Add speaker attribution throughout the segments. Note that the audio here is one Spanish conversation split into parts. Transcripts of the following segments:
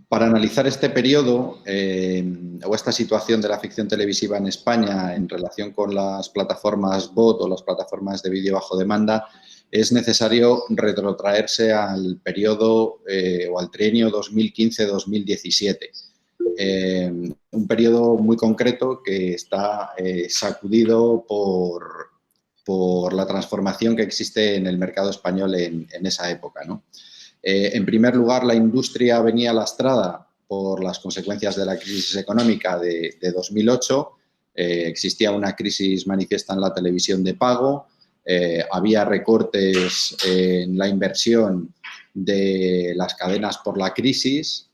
Speaker 1: Para analizar este periodo o esta situación de la ficción televisiva en España en relación con las plataformas VOD o las plataformas de vídeo bajo demanda, es necesario retrotraerse al periodo o al trienio 2015-2017. Un periodo muy concreto que está sacudido por la transformación que existe en el mercado español en esa época, ¿no? En primer lugar, la industria venía lastrada por las consecuencias de la crisis económica de 2008. Existía una crisis manifiesta en la televisión de pago, había recortes en la inversión de las cadenas por la crisis,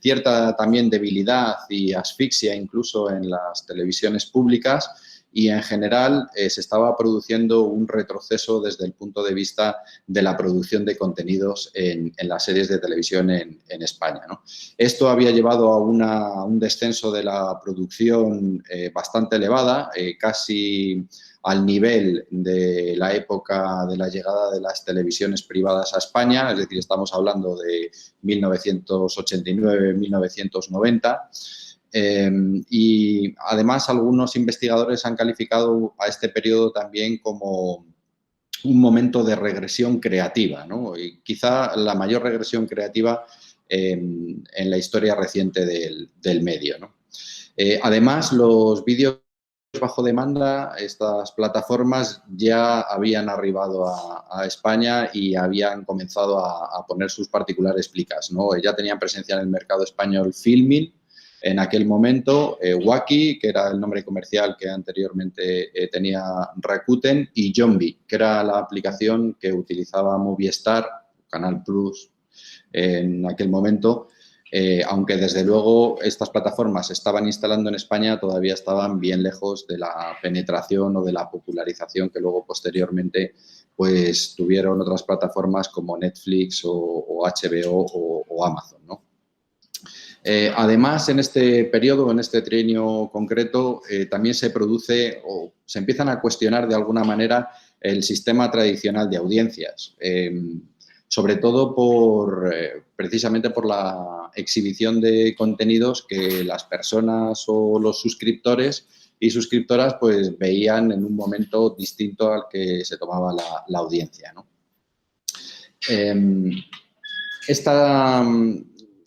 Speaker 1: cierta también debilidad y asfixia incluso en las televisiones públicas, y en general se estaba produciendo un retroceso desde el punto de vista de la producción de contenidos en las series de televisión en España, ¿no? Esto había llevado a un descenso de la producción bastante elevada, casi al nivel de la época de la llegada de las televisiones privadas a España, es decir, estamos hablando de 1989-1990. Y además algunos investigadores han calificado a este periodo también como un momento de regresión creativa, ¿no? Y quizá la mayor regresión creativa en la historia reciente del medio, ¿no? Además, los vídeos bajo demanda, estas plataformas ya habían arribado a España y habían comenzado a poner sus particulares plicas, ¿no? Ya tenían presencia en el mercado español Filmin en aquel momento, Wacky, que era el nombre comercial que anteriormente tenía Rakuten, y Jombi, que era la aplicación que utilizaba Movistar, Canal Plus, en aquel momento. Aunque desde luego estas plataformas se estaban instalando en España, todavía estaban bien lejos de la penetración o de la popularización que luego posteriormente pues tuvieron otras plataformas como Netflix o HBO o Amazon, ¿no? Además, en este periodo, en este trienio concreto, también se produce o se empiezan a cuestionar de alguna manera el sistema tradicional de audiencias, sobre todo precisamente por la exhibición de contenidos que las personas o los suscriptores y suscriptoras pues veían en un momento distinto al que se tomaba la audiencia, ¿no?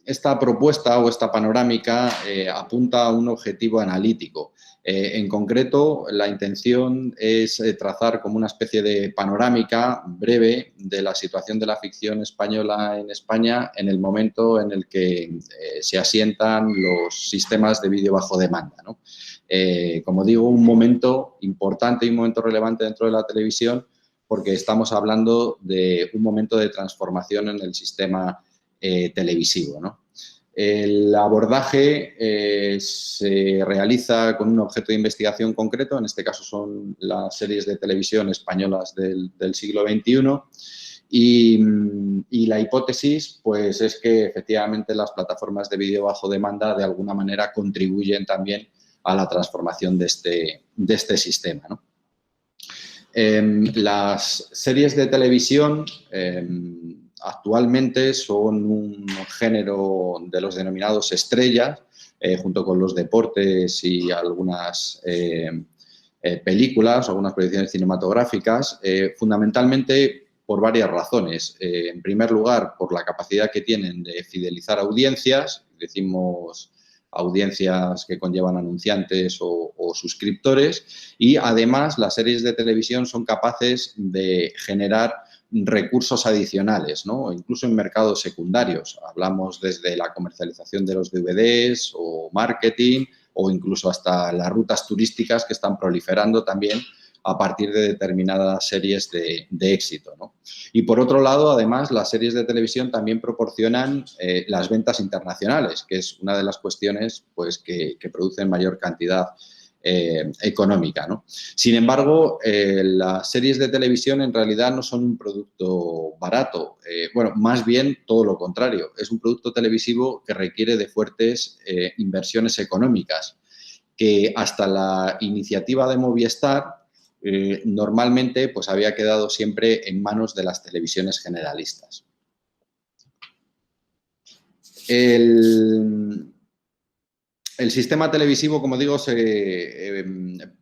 Speaker 1: Esta propuesta o esta panorámica apunta a un objetivo analítico. En concreto, la intención es trazar como una especie de panorámica breve de la situación de la ficción española en España en el momento en el que se asientan los sistemas de vídeo bajo demanda, ¿no? Como digo, un momento importante y un momento relevante dentro de la televisión, porque estamos hablando de un momento de transformación en el sistema televisivo, ¿no? El abordaje se realiza con un objeto de investigación concreto, en este caso son las series de televisión españolas del siglo XXI, y la hipótesis pues, es que efectivamente las plataformas de vídeo bajo demanda de alguna manera contribuyen también a la transformación de este sistema, ¿no? Las series de televisión actualmente son un género de los denominados estrellas, junto con los deportes y algunas películas, algunas producciones cinematográficas, fundamentalmente por varias razones. En primer lugar, por la capacidad que tienen de fidelizar audiencias, decimos audiencias que conllevan anunciantes o suscriptores, y además las series de televisión son capaces de generar recursos adicionales, ¿no? Incluso en mercados secundarios. Hablamos desde la comercialización de los DVDs o marketing o incluso hasta las rutas turísticas que están proliferando también a partir de determinadas series de éxito, ¿no? Y por otro lado, además, las series de televisión también proporcionan las ventas internacionales, que es una de las cuestiones pues, que producen mayor cantidad económica, ¿no? Sin embargo, las series de televisión en realidad no son un producto barato. Bueno, más bien todo lo contrario. Es un producto televisivo que requiere de fuertes inversiones económicas, que hasta la iniciativa de Movistar normalmente pues, había quedado siempre en manos de las televisiones generalistas. El sistema televisivo, como digo, se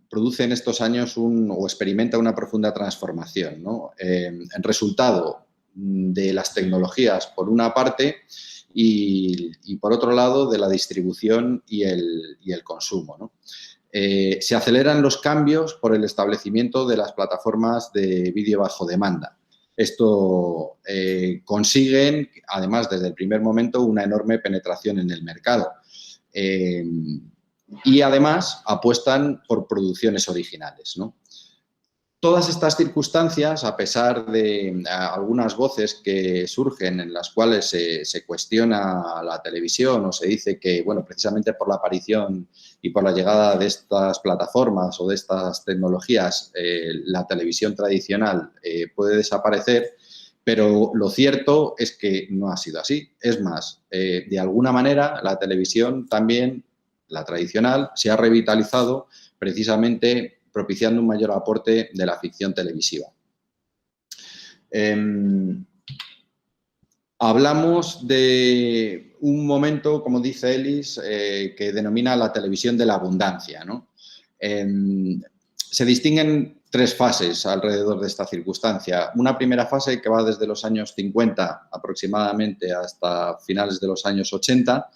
Speaker 1: produce en estos años o experimenta una profunda transformación, ¿no? En resultado de las tecnologías, por una parte, y por otro lado, de la distribución y el consumo, ¿no? Se aceleran los cambios por el establecimiento de las plataformas de vídeo bajo demanda. Esto consiguen, además, desde el primer momento, una enorme penetración en el mercado. Y además apuestan por producciones originales, ¿no? Todas estas circunstancias, a pesar de algunas voces que surgen en las cuales se cuestiona la televisión o se dice que, bueno, precisamente por la aparición y por la llegada de estas plataformas o de estas tecnologías, la televisión tradicional puede desaparecer, pero lo cierto es que no ha sido así. Es más, de alguna manera la televisión también, la tradicional, se ha revitalizado precisamente propiciando un mayor aporte de la ficción televisiva. Hablamos de un momento, como dice Ellis, que denomina la televisión de la abundancia, ¿no? Se distinguen tres fases alrededor de esta circunstancia. Una primera fase que va desde los años 50 aproximadamente hasta finales de los años 80,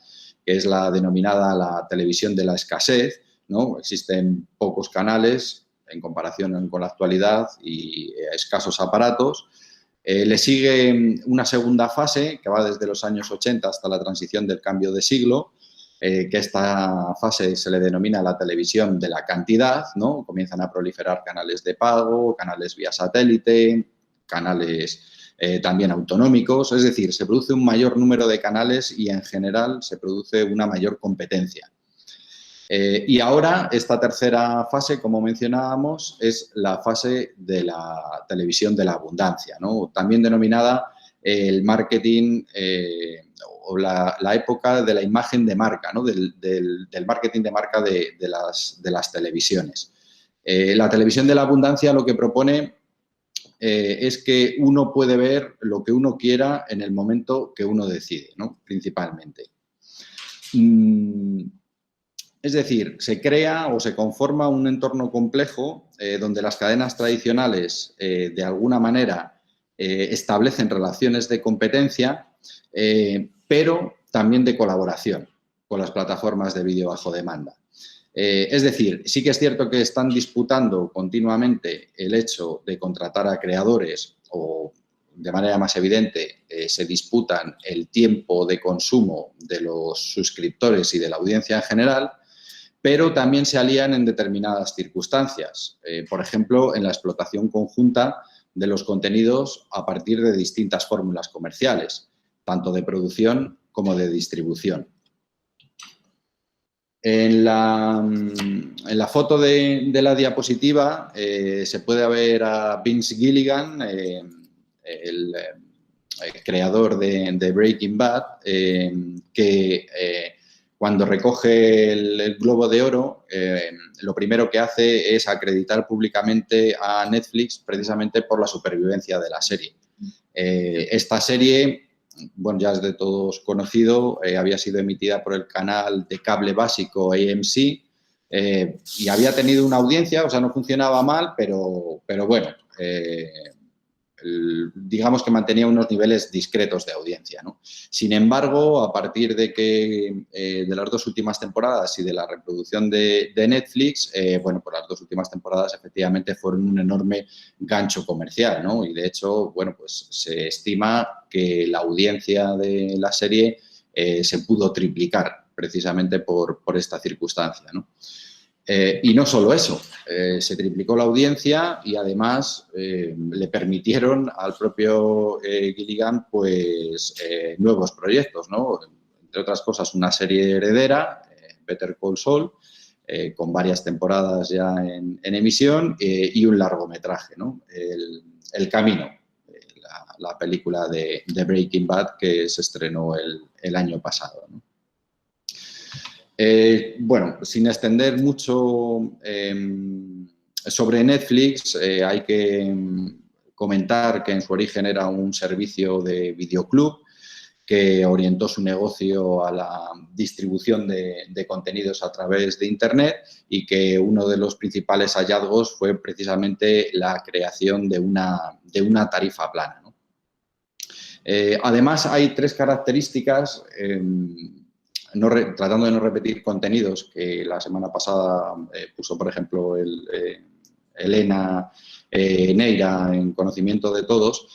Speaker 1: que es la denominada la televisión de la escasez, ¿no? Existen pocos canales en comparación con la actualidad y escasos aparatos. Le sigue una segunda fase que va desde los años 80 hasta la transición del cambio de siglo, que esta fase se le denomina la televisión de la cantidad, ¿no? Comienzan a proliferar canales de pago, canales vía satélite, canales también autonómicos, es decir, se produce un mayor número de canales y en general se produce una mayor competencia. Y ahora, esta tercera fase, como mencionábamos, es la fase de la televisión de la abundancia, ¿no? También denominada el marketing o la época de la imagen de marca, ¿no? Del marketing de marca de las televisiones. La televisión de la abundancia lo que propone es que uno puede ver lo que uno quiera en el momento que uno decide, ¿no? Principalmente. Es decir, se crea o se conforma un entorno complejo donde las cadenas tradicionales, de alguna manera, establecen relaciones de competencia, pero también de colaboración con las plataformas de vídeo bajo demanda. Es decir, sí que es cierto que están disputando continuamente el hecho de contratar a creadores o, de manera más evidente, se disputan el tiempo de consumo de los suscriptores y de la audiencia en general, pero también se alían en determinadas circunstancias. Por ejemplo, en la explotación conjunta de los contenidos a partir de distintas fórmulas comerciales, tanto de producción como de distribución. En la foto de la diapositiva se puede ver a Vince Gilligan, el creador de Breaking Bad, que cuando recoge el Globo de Oro, lo primero que hace es acreditar públicamente a Netflix precisamente por la supervivencia de la serie. Esta serie, bueno, ya es de todos conocido, había sido emitida por el canal de cable básico AMC y había tenido una audiencia, o sea, no funcionaba mal, pero bueno, digamos que mantenía unos niveles discretos de audiencia, ¿no? Sin embargo, a partir de las dos últimas temporadas y de la reproducción de Netflix, bueno, pues las dos últimas temporadas efectivamente fueron un enorme gancho comercial, ¿no? Y de hecho, bueno, pues se estima que la audiencia de la serie se pudo triplicar precisamente por esta circunstancia, ¿no? Y no solo eso, se triplicó la audiencia y además le permitieron al propio Gilligan pues, nuevos proyectos, ¿no? Entre otras cosas, una serie heredera, Better Call Saul, con varias temporadas ya en emisión y un largometraje, ¿no? El Camino, la película de Breaking Bad que se estrenó el año pasado, ¿no? Bueno, sin extender mucho sobre Netflix, hay que comentar que en su origen era un servicio de videoclub que orientó su negocio a la distribución de contenidos a través de Internet y que uno de los principales hallazgos fue precisamente la creación de una tarifa plana, ¿no? Además, hay tres características, tratando de no repetir contenidos que la semana pasada puso, por ejemplo, Elena Neira en Conocimiento de Todos.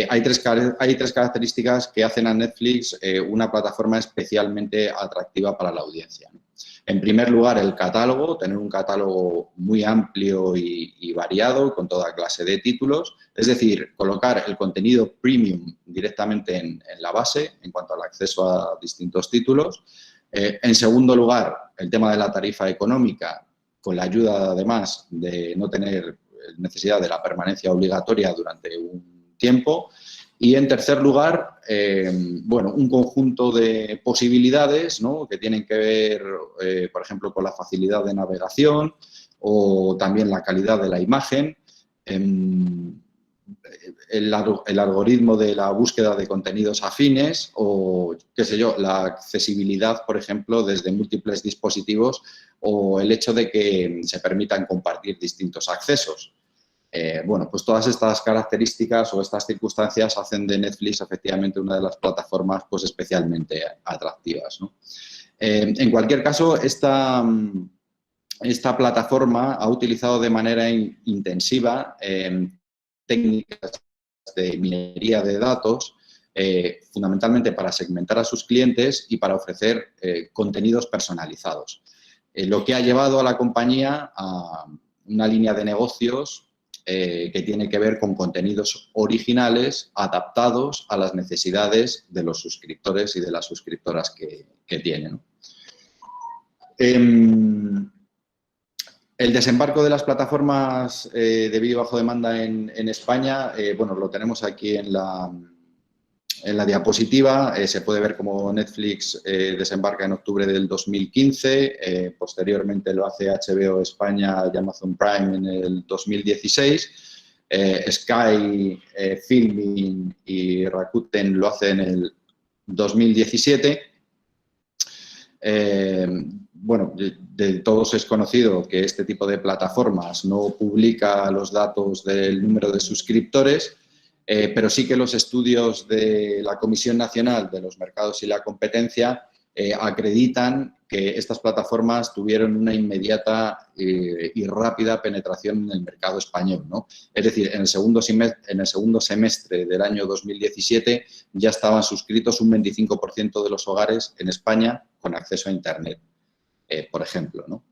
Speaker 1: Hay tres características que hacen a Netflix una plataforma especialmente atractiva para la audiencia, ¿no? En primer lugar, el catálogo, tener un catálogo muy amplio y variado con toda clase de títulos, es decir, colocar el contenido premium directamente en la base en cuanto al acceso a distintos títulos. En segundo lugar, el tema de la tarifa económica, con la ayuda además de no tener necesidad de la permanencia obligatoria durante un tiempo. Y en tercer lugar, bueno, un conjunto de posibilidades, ¿no?, que tienen que ver, por ejemplo, con la facilidad de navegación o también la calidad de la imagen, el algoritmo de la búsqueda de contenidos afines o, qué sé yo, la accesibilidad, por ejemplo, desde múltiples dispositivos o el hecho de que se permitan compartir distintos accesos. Bueno, pues todas estas características o estas circunstancias hacen de Netflix efectivamente una de las plataformas pues especialmente atractivas, ¿no? En cualquier caso, esta plataforma ha utilizado de manera intensiva técnicas de minería de datos, fundamentalmente para segmentar a sus clientes y para ofrecer contenidos personalizados. Lo que ha llevado a la compañía a una línea de negocios que tiene que ver con contenidos originales adaptados a las necesidades de los suscriptores y de las suscriptoras que tienen. El desembarco de las plataformas de vídeo bajo demanda en España, bueno, lo tenemos aquí en la diapositiva. Se puede ver cómo Netflix desembarca en octubre del 2015, posteriormente lo hace HBO España y Amazon Prime en el 2016, Sky, Filmin y Rakuten lo hacen en el 2017. Bueno, de todos es conocido que este tipo de plataformas no publica los datos del número de suscriptores, pero sí que los estudios de la Comisión Nacional de los Mercados y la Competencia acreditan que estas plataformas tuvieron una inmediata y rápida penetración en el mercado español, ¿no? Es decir, en el segundo semestre del año 2017 ya estaban suscritos un 25% de los hogares en España con acceso a Internet, por ejemplo, ¿no?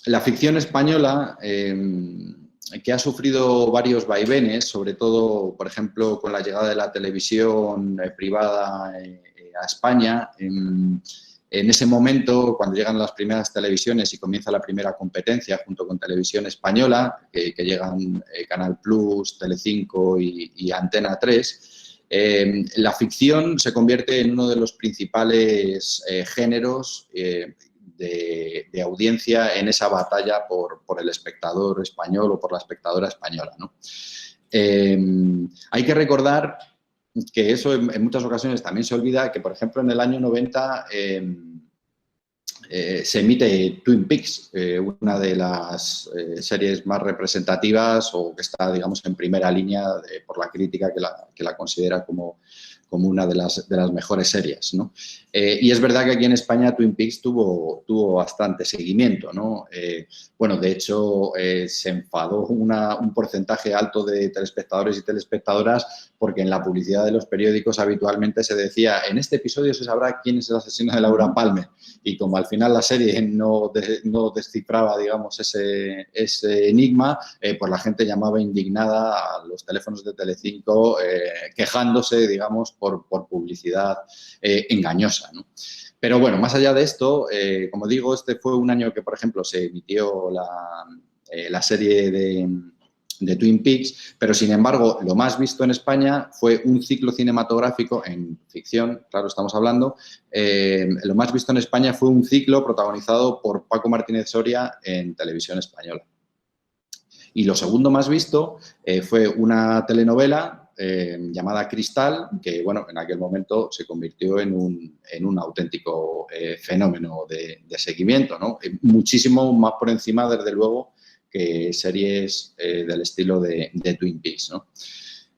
Speaker 1: La ficción española, que ha sufrido varios vaivenes, sobre todo, por ejemplo, con la llegada de la televisión privada a España. En ese momento, cuando llegan las primeras televisiones y comienza la primera competencia junto con Televisión Española, que llegan Canal Plus, Telecinco y Antena 3, la ficción se convierte en uno de los principales géneros de audiencia en esa batalla por el espectador español o por la espectadora española, ¿no? Hay que recordar que eso en muchas ocasiones también se olvida, que, por ejemplo, en el año 90 se emite Twin Peaks, una de las series más representativas o que está, digamos, en primera línea por la crítica que la considera como una de las mejores series, ¿no? Y es verdad que aquí en España Twin Peaks tuvo bastante seguimiento, ¿no? Bueno, de hecho, se enfadó un porcentaje alto de telespectadores y telespectadoras porque en la publicidad de los periódicos habitualmente se decía: en este episodio se sabrá quién es el asesino de Laura Palmer. Y como al final la serie no descifraba, digamos, ese enigma, pues la gente llamaba indignada a los teléfonos de Telecinco quejándose, digamos, por publicidad engañosa, ¿no? Pero bueno, más allá de esto, como digo, este fue un año que, por ejemplo, se emitió la serie de Twin Peaks, pero sin embargo, lo más visto en España fue un ciclo cinematográfico en ficción, claro, estamos hablando, lo más visto en España fue un ciclo protagonizado por Paco Martínez Soria en Televisión Española. Y lo segundo más visto fue una telenovela llamada Cristal, que bueno, en aquel momento se convirtió en un auténtico fenómeno de seguimiento, ¿no? Muchísimo más por encima, desde luego, que series del estilo de Twin Peaks, ¿no?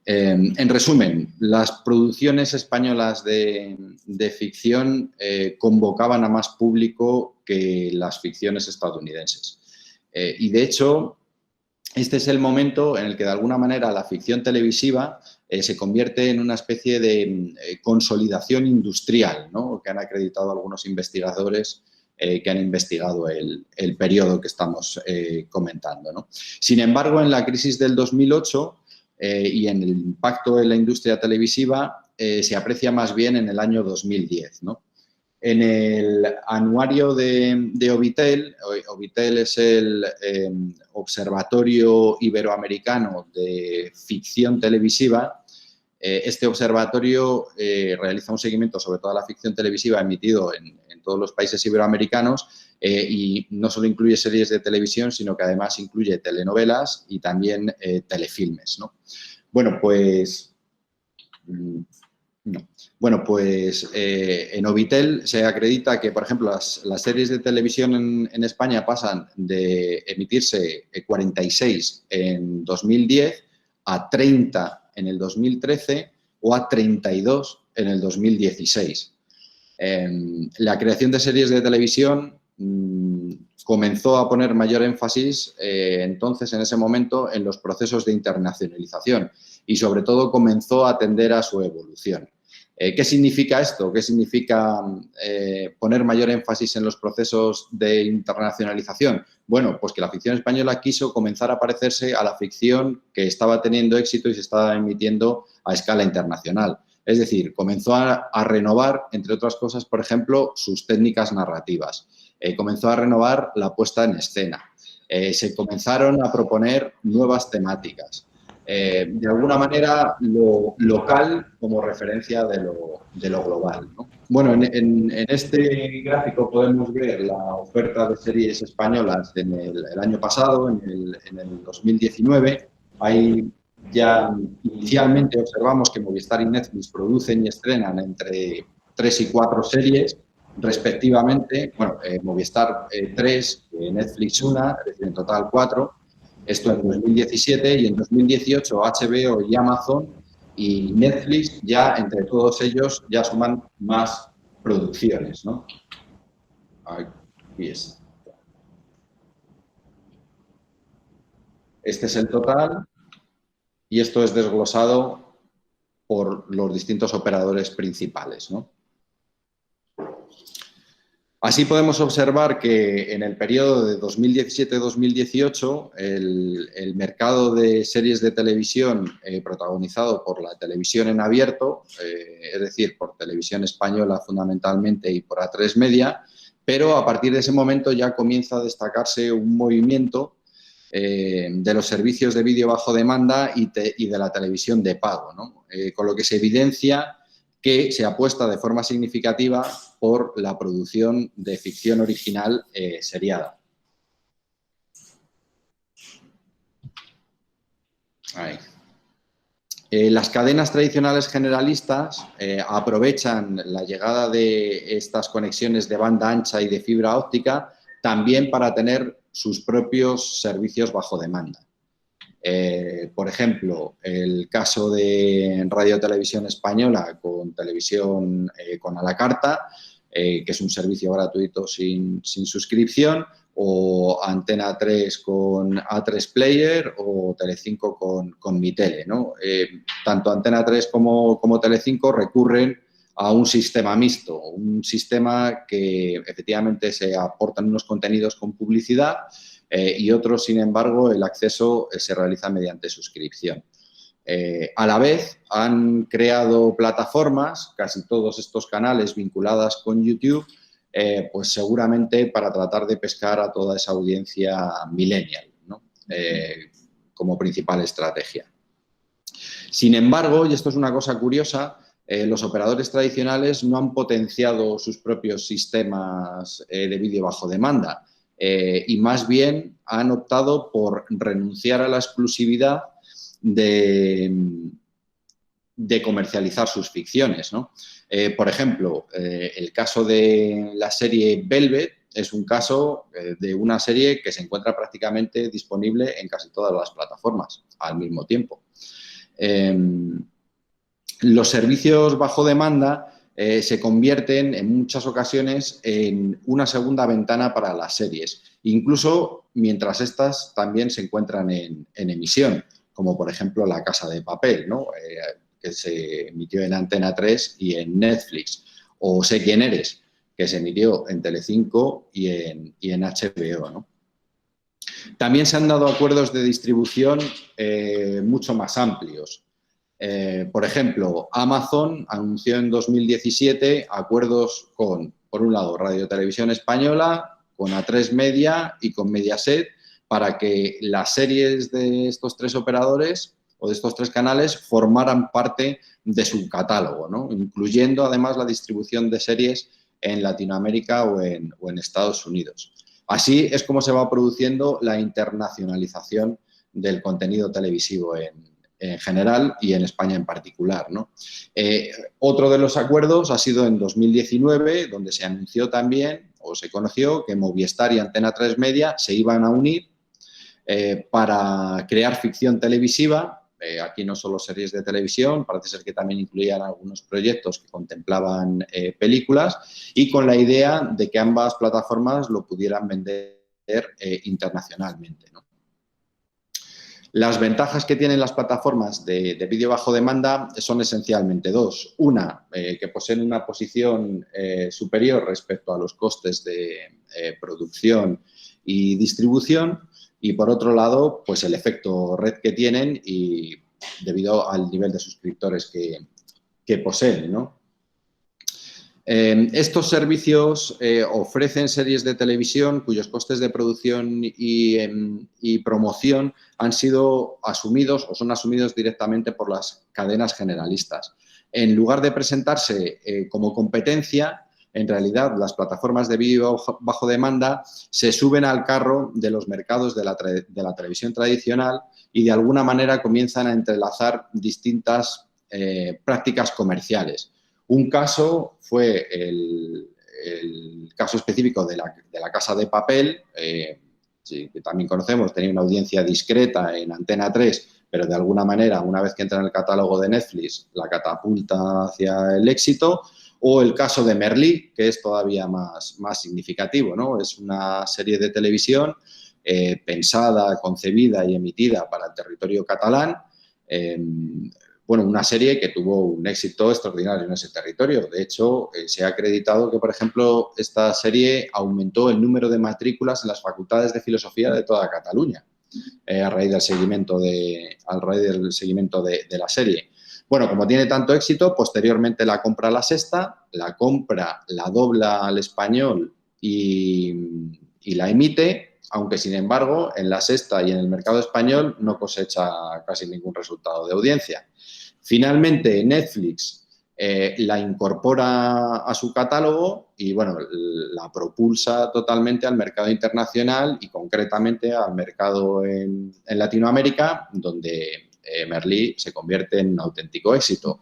Speaker 1: En resumen, las producciones españolas de ficción convocaban a más público que las ficciones estadounidenses. Y, de hecho, este es el momento en el que, de alguna manera, la ficción televisiva se convierte en una especie de consolidación industrial, ¿no? Que han acreditado algunos investigadores que han investigado el periodo que estamos comentando, ¿no? Sin embargo, en la crisis del 2008 y en el impacto en la industria televisiva se aprecia más bien en el año 2010, ¿no? En el anuario de Ovitel, Ovitel es el Observatorio Iberoamericano de Ficción Televisiva. Este observatorio realiza un seguimiento sobre toda la ficción televisiva emitido en todos los países iberoamericanos y no solo incluye series de televisión, sino que además incluye telenovelas y también telefilmes, ¿no? Bueno, pues... No. Bueno, pues en Ovitel se acredita que, por ejemplo, las series de televisión en España pasan de emitirse 46 en 2010 a 30 en el 2013 o a 32 en el 2016. La creación de series de televisión comenzó a poner mayor énfasis entonces, en ese momento, en los procesos de internacionalización y, sobre todo, comenzó a atender a su evolución. ¿Qué significa esto? ¿Qué significa poner mayor énfasis en los procesos de internacionalización? Bueno, pues que la ficción española quiso comenzar a parecerse a la ficción que estaba teniendo éxito y se estaba emitiendo a escala internacional. Es decir, comenzó a renovar, entre otras cosas, por ejemplo, sus técnicas narrativas. Comenzó a renovar la puesta en escena. Se comenzaron a proponer nuevas temáticas. De alguna manera, lo local como referencia de lo global, ¿no? Bueno, en este gráfico podemos ver la oferta de series españolas en el año pasado, en el 2019. Hay ya inicialmente observamos que Movistar y Netflix producen y estrenan entre 3 y 4 series, respectivamente. Bueno, Movistar 3, Netflix 1, es decir, en total 4. Esto en 2017, y en 2018 HBO y Amazon y Netflix, ya entre todos ellos, ya suman más producciones, ¿no? Aquí está. Este es el total y esto es desglosado por los distintos operadores principales, ¿no? Así podemos observar que en el periodo de 2017-2018 el mercado de series de televisión protagonizado por la televisión en abierto, es decir, por Televisión Española fundamentalmente y por A3 Media, pero a partir de ese momento ya comienza a destacarse un movimiento de los servicios de vídeo bajo demanda y de la televisión de pago, ¿no? Con lo que se evidencia que se apuesta de forma significativa por la producción de ficción original seriada. Ahí. Las cadenas tradicionales generalistas aprovechan la llegada de estas conexiones de banda ancha y de fibra óptica también para tener sus propios servicios bajo demanda. Por ejemplo, el caso de Radio Televisión Española con televisión con a la carta, que es un servicio gratuito sin suscripción, o Antena 3 con A3 Player o Telecinco con Mi Tele, ¿no? Tanto Antena 3 como Telecinco recurren a un sistema mixto, un sistema que efectivamente se aportan unos contenidos con publicidad y otros, sin embargo, el acceso se realiza mediante suscripción. A la vez, han creado plataformas, casi todos estos canales vinculadas con YouTube, pues seguramente para tratar de pescar a toda esa audiencia millennial, ¿no? Como principal estrategia. Sin embargo, y esto es una cosa curiosa, los operadores tradicionales no han potenciado sus propios sistemas de vídeo bajo demanda y más bien han optado por renunciar a la exclusividad de comercializar sus ficciones, ¿no? Por ejemplo, el caso de la serie Velvet es un caso de una serie que se encuentra prácticamente disponible en casi todas las plataformas al mismo tiempo. Los servicios bajo demanda se convierten en muchas ocasiones en una segunda ventana para las series, incluso mientras estas también se encuentran en emisión, como por ejemplo La Casa de Papel, ¿no? Que se emitió en Antena 3 y en Netflix, o Sé quién eres, que se emitió en Telecinco y en HBO, ¿no? También se han dado acuerdos de distribución mucho más amplios. Por ejemplo, Amazon anunció en 2017 acuerdos con, por un lado, Radio Televisión Española, con A3 Media y con Mediaset, para que las series de estos tres operadores o de estos tres canales formaran parte de su catálogo, ¿no? Incluyendo además la distribución de series en Latinoamérica o en Estados Unidos. Así es como se va produciendo la internacionalización del contenido televisivo en general y en España en particular, ¿no? Otro de los acuerdos ha sido en 2019, donde se anunció también, o se conoció, que Movistar y Antena 3 Media se iban a unir para crear ficción televisiva. Aquí no solo series de televisión, parece ser que también incluían algunos proyectos que contemplaban películas, y con la idea de que ambas plataformas lo pudieran vender internacionalmente, ¿no? Las ventajas que tienen las plataformas de vídeo bajo demanda son esencialmente dos. Una, que poseen una posición superior respecto a los costes de producción y distribución, y por otro lado, pues el efecto red que tienen y debido al nivel de suscriptores que poseen, ¿no? Estos servicios ofrecen series de televisión cuyos costes de producción y promoción han sido asumidos o son asumidos directamente por las cadenas generalistas. En lugar de presentarse como competencia, en realidad las plataformas de vídeo bajo demanda se suben al carro de los mercados de la televisión tradicional y de alguna manera comienzan a entrelazar distintas prácticas comerciales. Un caso fue el caso específico de la Casa de Papel, sí, que también conocemos, tenía una audiencia discreta en Antena 3, pero de alguna manera, una vez que entra en el catálogo de Netflix, la catapulta hacia el éxito. O el caso de Merlí, que es todavía más significativo, ¿no? Es una serie de televisión pensada, concebida y emitida para el territorio catalán. Bueno, una serie que tuvo un éxito extraordinario en ese territorio. De hecho, se ha acreditado que, por ejemplo, esta serie aumentó el número de matrículas en las facultades de filosofía de toda Cataluña a raíz del seguimiento de la serie. Bueno, como tiene tanto éxito, posteriormente la compra La Sexta, la compra, la dobla al español y la emite, aunque sin embargo en La Sexta y en el mercado español no cosecha casi ningún resultado de audiencia. Finalmente, Netflix la incorpora a su catálogo y, bueno, la propulsa totalmente al mercado internacional y concretamente al mercado en Latinoamérica, donde Merlí se convierte en un auténtico éxito.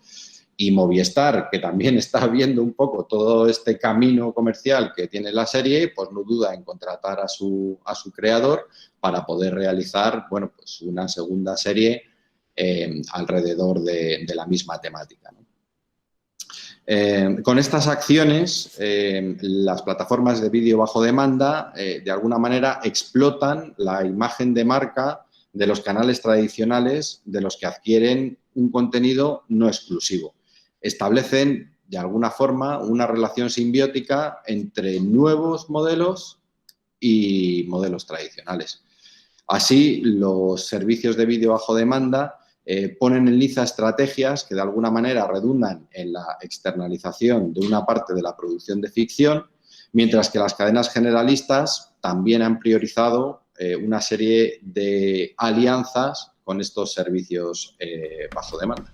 Speaker 1: Y Movistar, que también está viendo un poco todo este camino comercial que tiene la serie, pues no duda en contratar a su creador para poder realizar, bueno, pues una segunda serie alrededor de la misma temática, ¿no? Con estas acciones, las plataformas de vídeo bajo demanda, de alguna manera, explotan la imagen de marca de los canales tradicionales de los que adquieren un contenido no exclusivo. Establecen, de alguna forma, una relación simbiótica entre nuevos modelos y modelos tradicionales. Así, los servicios de vídeo bajo demanda ponen en liza estrategias que de alguna manera redundan en la externalización de una parte de la producción de ficción, mientras que las cadenas generalistas también han priorizado una serie de alianzas con estos servicios bajo demanda.